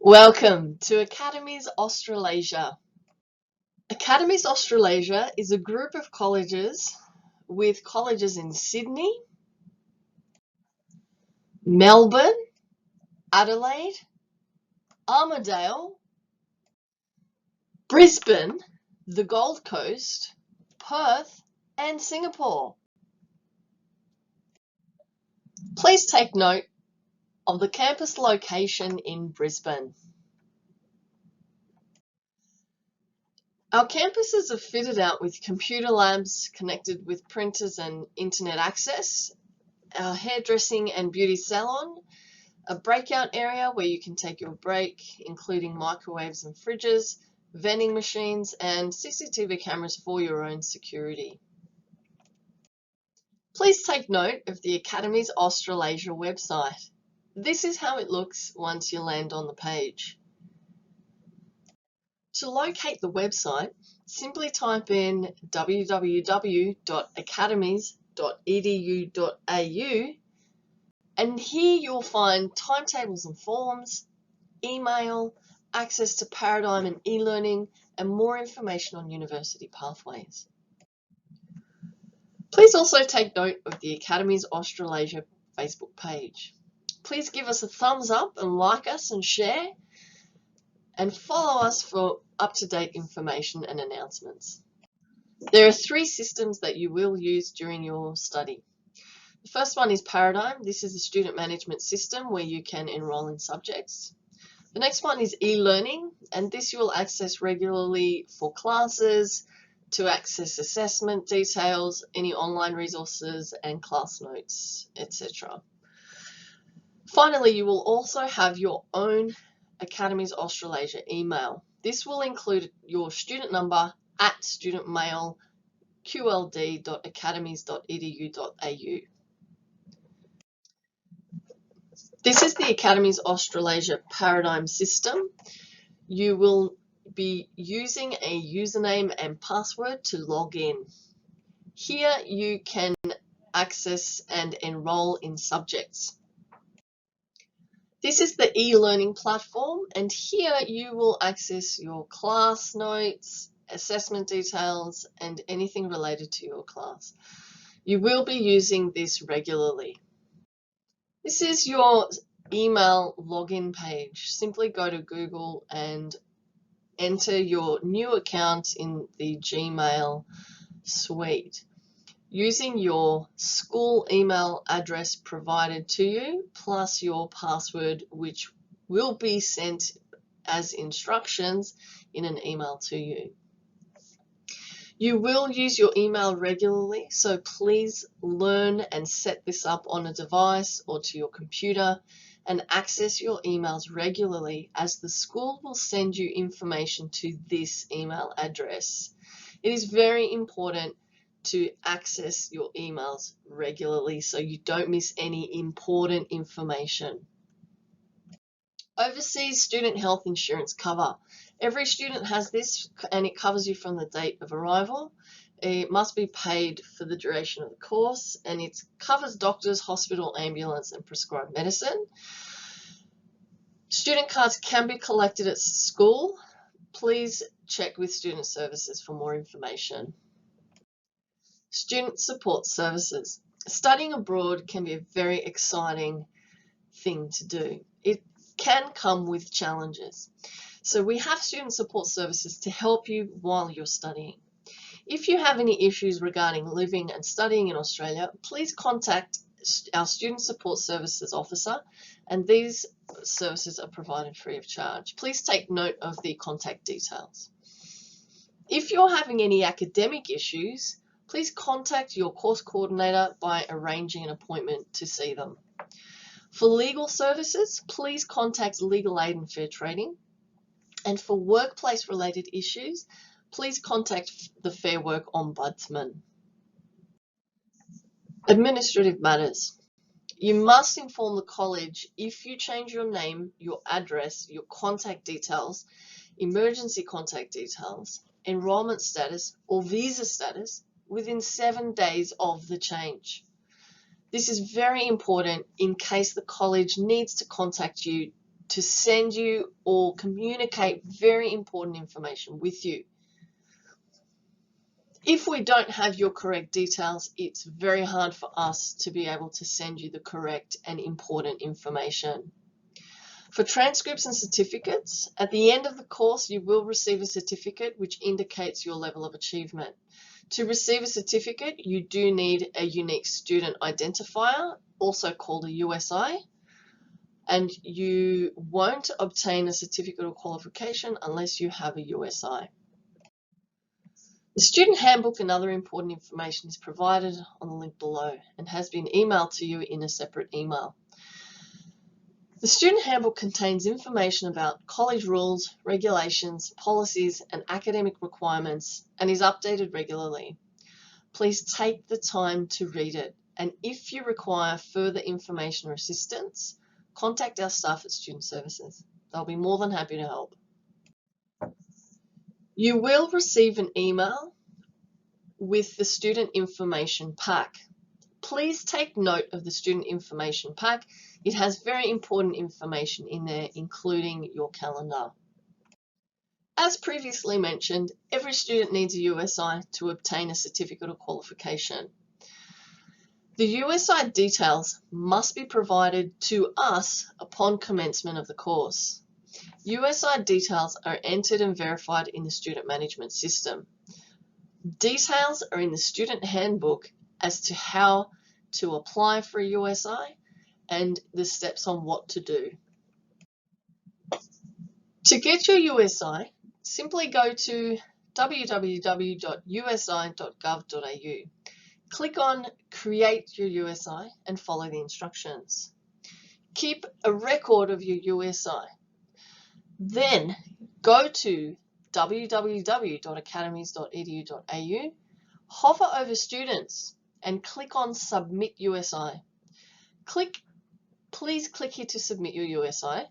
Welcome to Academies Australasia. Academies Australasia is a group of colleges with colleges in Sydney, Melbourne, Adelaide, Armidale, Brisbane, the Gold Coast, Perth, and Singapore. Please take note of the campus location in Brisbane. Our campuses are fitted out with computer labs connected with printers and internet access, our hairdressing and beauty salon, a breakout area where you can take your break, including microwaves and fridges, vending machines, and CCTV cameras for your own security. Please take note of the Academies Australasia website. This is how it looks once you land on the page. To locate the website, simply type in www.academies.edu.au, and here you'll find timetables and forms, email, access to Paradigm and e-learning, and more information on university pathways. Please also take note of the Academies Australasia Facebook page. Please give us a thumbs up and like us and share, and follow us for up-to-date information and announcements. There are 3 systems that you will use during your study. The first one is Paradigm. This is a student management system where you can enroll in subjects. The next one is e-learning, and this you will access regularly for classes, to access assessment details, any online resources and class notes, etc. Finally, you will also have your own Academies Australasia email. This will include your student number at studentmail@qld.academies.edu.au. This is the Academies Australasia Paradigm system. You will be using a username and password to log in. Here you can access and enroll in subjects. This is the e-learning platform, and here you will access your class notes, assessment details, and anything related to your class. You will be using this regularly. This is your email login page. Simply go to Google and enter your new account in the Gmail suite using your school email address provided to you, plus your password, which will be sent as instructions in an email to you. You will use your email regularly, so please learn and set this up on a device or to your computer and access your emails regularly, as the school will send you information to this email address. It is very important to access your emails regularly so you don't miss any important information. Overseas student health insurance cover. Every student has this, and it covers you from the date of arrival. It must be paid for the duration of the course, and it covers doctors, hospital, ambulance, and prescribed medicine. Student cards can be collected at school. Please check with student services for more information. Student support services. Studying abroad can be a very exciting thing to do. It can come with challenges. So we have student support services to help you while you're studying. If you have any issues regarding living and studying in Australia, please contact our student support services officer, and these services are provided free of charge. Please take note of the contact details. If you're having any academic issues, please contact your course coordinator by arranging an appointment to see them. For legal services, please contact Legal Aid and Fair Trading. And for workplace-related issues, please contact the Fair Work Ombudsman. Administrative matters. You must inform the college if you change your name, your address, your contact details, emergency contact details, enrollment status, or visa status within 7 days of the change. This is very important in case the college needs to contact you to send you or communicate very important information with you. If we don't have your correct details, it's very hard for us to be able to send you the correct and important information. For transcripts and certificates, at the end of the course, you will receive a certificate which indicates your level of achievement. To receive a certificate, you do need a unique student identifier, also called a USI, and you won't obtain a certificate or qualification unless you have a USI. The student handbook and other important information is provided on the link below and has been emailed to you in a separate email. The student handbook contains information about college rules, regulations, policies, and academic requirements and is updated regularly. Please take the time to read it, and if you require further information or assistance, contact our staff at Student Services. They'll be more than happy to help. You will receive an email with the student information pack. Please take note of the student information pack. It has very important information in there, including your calendar. As previously mentioned, every student needs a USI to obtain a certificate or qualification. The USI details must be provided to us upon commencement of the course. USI details are entered and verified in the student management system. Details are in the student handbook as to how to apply for a USI and the steps on what to do. To get your USI, simply go to www.usi.gov.au. Click on Create Your USI and follow the instructions. Keep a record of your USI. Then go to www.academies.edu.au, hover over Students and click on Submit USI. Please click here to submit your USI.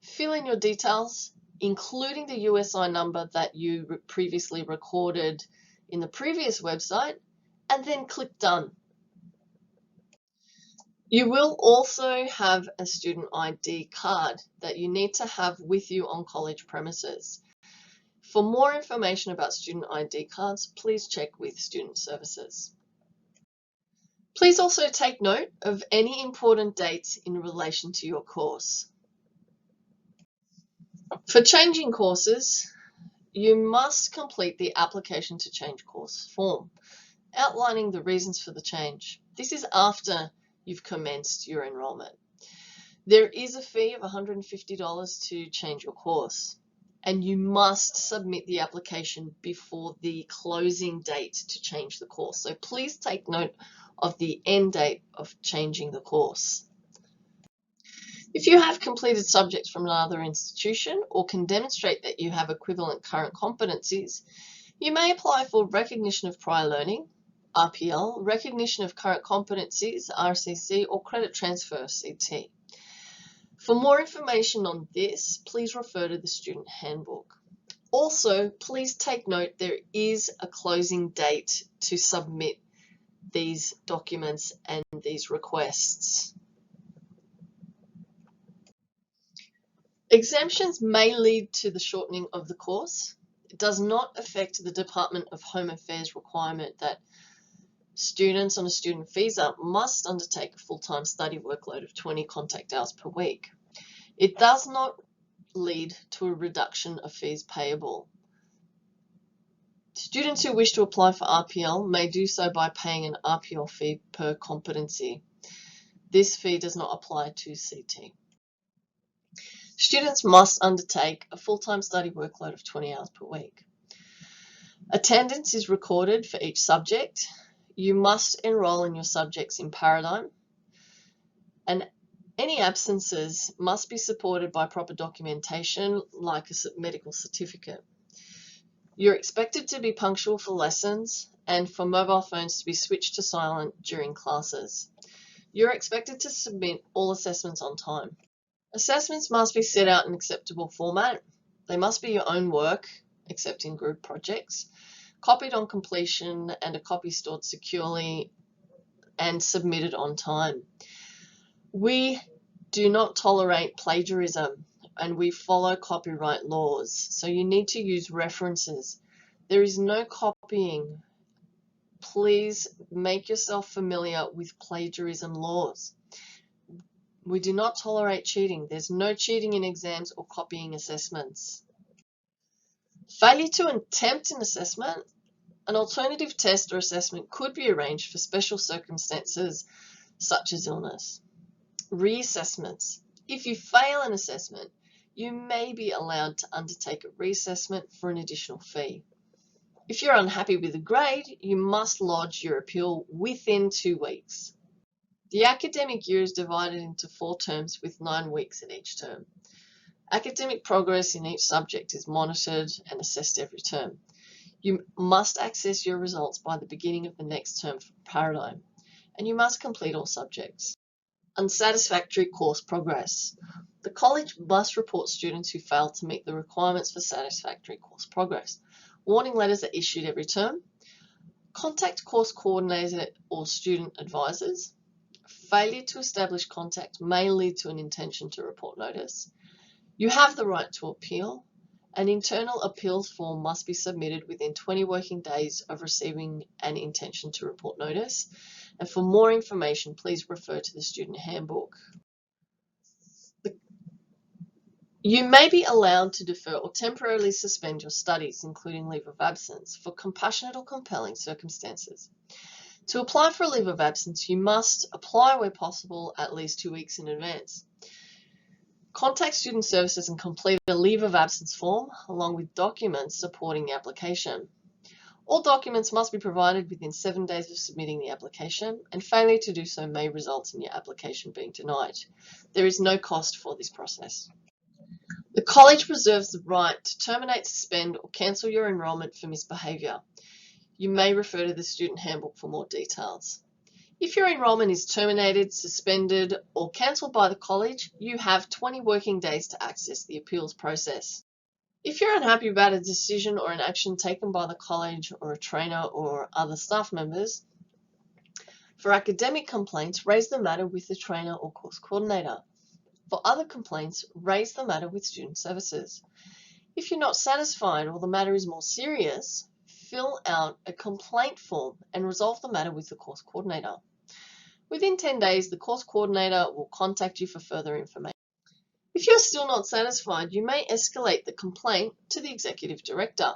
Fill in your details, including the USI number that you previously recorded in the previous website, and then click Done. You will also have a student ID card that you need to have with you on college premises. For more information about student ID cards, please check with Student Services. Please also take note of any important dates in relation to your course. For changing courses, you must complete the application to change course form, outlining the reasons for the change. This is after you've commenced your enrolment. There is a fee of $150 to change your course, and you must submit the application before the closing date to change the course. So please take note of the end date of changing the course. If you have completed subjects from another institution or can demonstrate that you have equivalent current competencies, you may apply for recognition of prior learning, RPL, recognition of current competencies, RCC, or credit transfer, CT. For more information on this, please refer to the student handbook. Also, please take note there is a closing date to submit these documents and these requests. Exemptions may lead to the shortening of the course. It does not affect the Department of Home Affairs requirement that students on a student visa must undertake a full-time study workload of 20 contact hours per week. It does not lead to a reduction of fees payable. Students who wish to apply for RPL may do so by paying an RPL fee per competency. This fee does not apply to CT. Students must undertake a full-time study workload of 20 hours per week. Attendance is recorded for each subject. You must enroll in your subjects in Paradigm, and any absences must be supported by proper documentation like a medical certificate. You're expected to be punctual for lessons and for mobile phones to be switched to silent during classes. You're expected to submit all assessments on time. Assessments must be set out in acceptable format. They must be your own work, except in group projects, copied on completion, and a copy stored securely and submitted on time. We do not tolerate plagiarism, and we follow copyright laws. So you need to use references. There is no copying. Please make yourself familiar with plagiarism laws. We do not tolerate cheating. There's no cheating in exams or copying assessments. Failure to attempt an assessment. An alternative test or assessment could be arranged for special circumstances such as illness. Reassessments. If you fail an assessment, you may be allowed to undertake a reassessment for an additional fee. If you're unhappy with a grade, you must lodge your appeal within 2 weeks. The academic year is divided into 4 terms with 9 weeks in each term. Academic progress in each subject is monitored and assessed every term. You must access your results by the beginning of the next term for Paradigm, and you must complete all subjects. Unsatisfactory course progress. The college must report students who fail to meet the requirements for satisfactory course progress. Warning letters are issued every term. Contact course coordinator or student advisors. Failure to establish contact may lead to an intention to report notice. You have the right to appeal. An internal appeals form must be submitted within 20 working days of receiving an intention to report notice. And for more information, please refer to the student handbook. You may be allowed to defer or temporarily suspend your studies, including leave of absence, for compassionate or compelling circumstances. To apply for a leave of absence, you must apply where possible at least 2 weeks in advance. Contact Student Services and complete a leave of absence form along with documents supporting the application. All documents must be provided within 7 days of submitting the application, and failure to do so may result in your application being denied. There is no cost for this process. The college reserves the right to terminate, suspend, or cancel your enrolment for misbehaviour. You may refer to the student handbook for more details. If your enrolment is terminated, suspended, or cancelled by the college, you have 20 working days to access the appeals process. If you're unhappy about a decision or an action taken by the college or a trainer or other staff members, for academic complaints, raise the matter with the trainer or course coordinator. For other complaints, raise the matter with Student Services. If you're not satisfied or the matter is more serious, fill out a complaint form and resolve the matter with the course coordinator. Within 10 days, the course coordinator will contact you for further information. If you're still not satisfied, you may escalate the complaint to the Executive Director.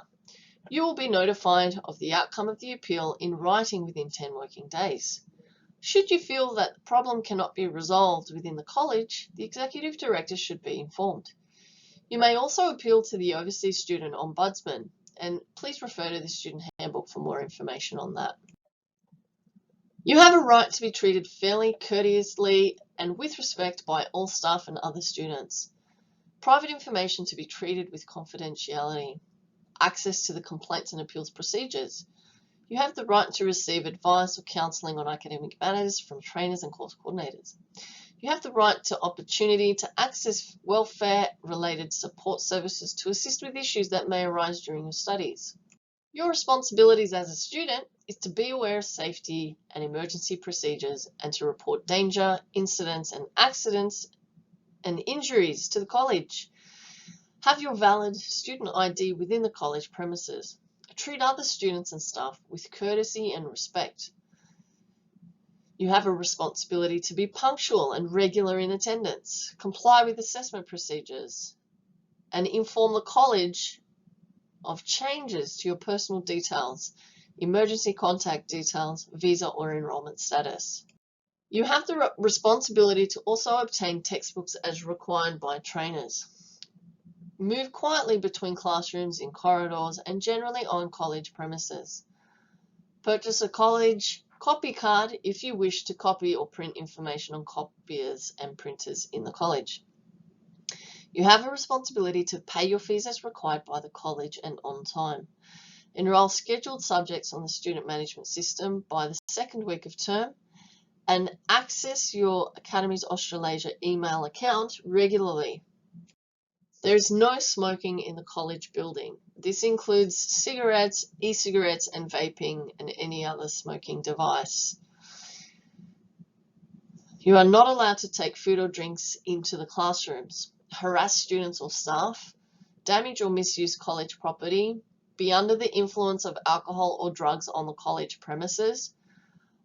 You will be notified of the outcome of the appeal in writing within 10 working days. Should you feel that the problem cannot be resolved within the college, the Executive Director should be informed. You may also appeal to the Overseas Student Ombudsman, and please refer to the Student Handbook for more information on that. You have a right to be treated fairly, courteously, and with respect by all staff and other students. Private information to be treated with confidentiality. Access to the complaints and appeals procedures. You have the right to receive advice or counselling on academic matters from trainers and course coordinators. You have the right to opportunity to access welfare-related support services to assist with issues that may arise during your studies. Your responsibilities as a student is to be aware of safety and emergency procedures and to report danger, incidents and accidents and injuries to the college. Have your valid student ID within the college premises. Treat other students and staff with courtesy and respect. You have a responsibility to be punctual and regular in attendance, comply with assessment procedures, and inform the college of changes to your personal details, emergency contact details, visa or enrolment status. You have the responsibility to also obtain textbooks as required by trainers. Move quietly between classrooms, in corridors, and generally on college premises. Purchase a college copy card if you wish to copy or print information on copiers and printers in the college. You have a responsibility to pay your fees as required by the college and on time. Enroll scheduled subjects on the student management system by the 2nd week of term and access your Academies Australasia email account regularly. There is no smoking in the college building. This includes cigarettes, e-cigarettes and vaping and any other smoking device. You are not allowed to take food or drinks into the classrooms, harass students or staff, damage or misuse college property, be under the influence of alcohol or drugs on the college premises,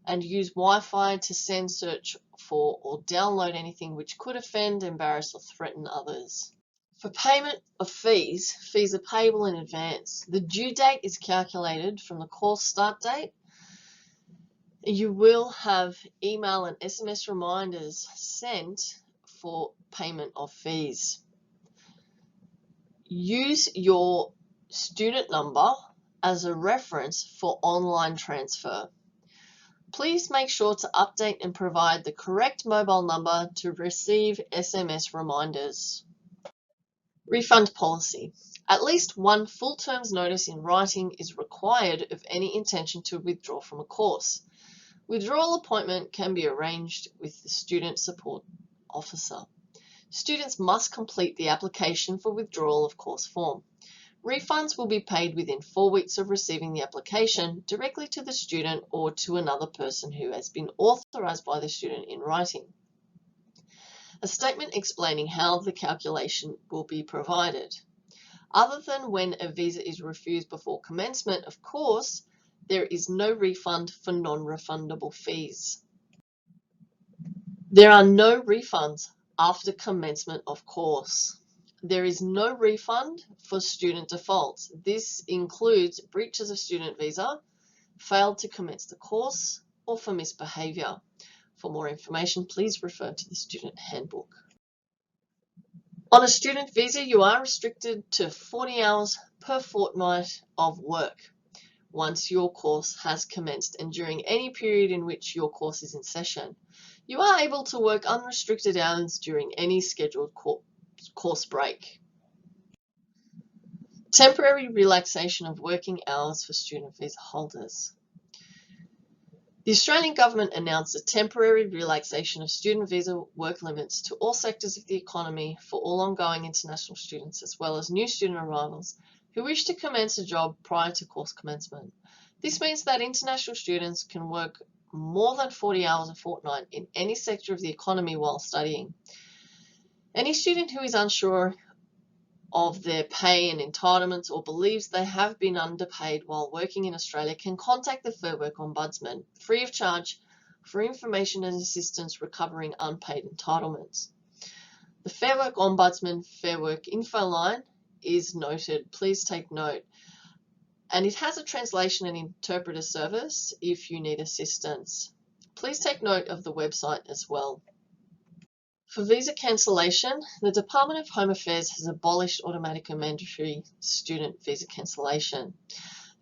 and use Wi-Fi to send, search for, or download anything which could offend, embarrass, or threaten others. For payment of fees, fees are payable in advance. The due date is calculated from the course start date. You will have email and SMS reminders sent for payment of fees. Use your student number as a reference for online transfer. Please make sure to update and provide the correct mobile number to receive SMS reminders. Refund policy. At least one full term's notice in writing is required of any intention to withdraw from a course. Withdrawal appointment can be arranged with the student support officer. Students must complete the application for withdrawal of course form. Refunds will be paid within 4 weeks of receiving the application directly to the student or to another person who has been authorised by the student in writing. A statement explaining how the calculation will be provided. Other than when a visa is refused before commencement of course, there is no refund for non-refundable fees. There are no refunds after commencement of course. There is no refund for student defaults. This includes breaches of student visa, failed to commence the course, or for misbehaviour. For more information, please refer to the student handbook. On a student visa, you are restricted to 40 hours per fortnight of work once your course has commenced and during any period in which your course is in session. You are able to work unrestricted hours during any scheduled course break. Temporary relaxation of working hours for student visa holders. The Australian Government announced a temporary relaxation of student visa work limits to all sectors of the economy for all ongoing international students as well as new student arrivals who wish to commence a job prior to course commencement. This means that international students can work more than 40 hours a fortnight in any sector of the economy while studying. Any student who is unsure of their pay and entitlements or believes they have been underpaid while working in Australia can contact the Fair Work Ombudsman free of charge for information and assistance recovering unpaid entitlements. The Fair Work Ombudsman Fair Work info line is noted. Please take note. And it has a translation and interpreter service if you need assistance. Please take note of the website as well. For visa cancellation, the Department of Home Affairs has abolished automatic and mandatory student visa cancellation.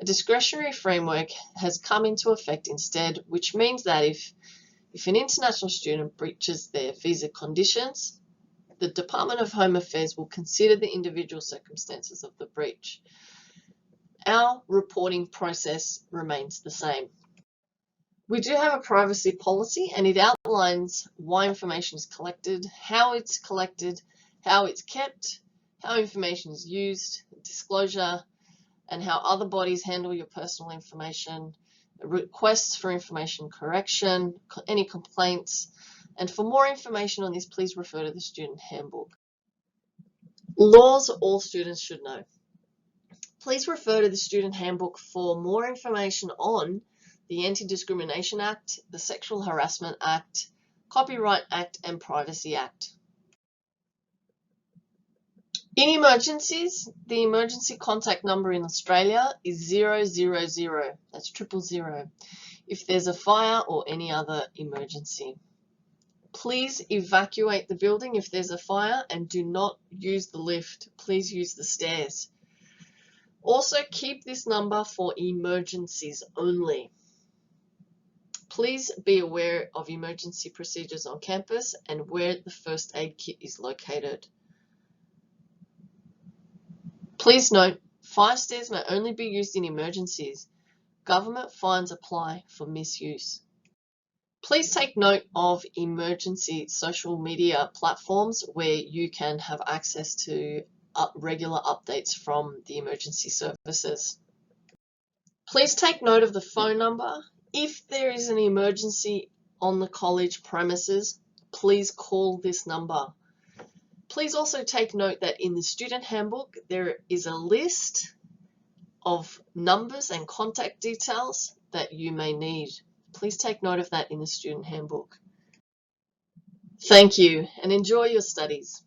A discretionary framework has come into effect instead, which means that if an international student breaches their visa conditions, the Department of Home Affairs will consider the individual circumstances of the breach. Our reporting process remains the same. We do have a privacy policy and it outlines why information is collected, how it's collected, how it's kept, how information is used, disclosure, and how other bodies handle your personal information, requests for information correction, any complaints. And for more information on this, please refer to the student handbook. Laws all students should know. Please refer to the student handbook for more information on the Anti-Discrimination Act, the Sexual Harassment Act, Copyright Act and Privacy Act. In emergencies, the emergency contact number in Australia is 000, that's 000, if there's a fire or any other emergency. Please evacuate the building if there's a fire and do not use the lift. Please use the stairs. Also keep this number for emergencies only. Please be aware of emergency procedures on campus and where the first aid kit is located. Please note, fire stairs may only be used in emergencies. Government fines apply for misuse. Please take note of emergency social media platforms where you can have access to regular updates from the emergency services. Please take note of the phone number. If there is an emergency on the college premises, please call this number. Please also take note that in the student handbook there is a list of numbers and contact details that you may need. Please take note of that in the student handbook. Thank you and enjoy your studies.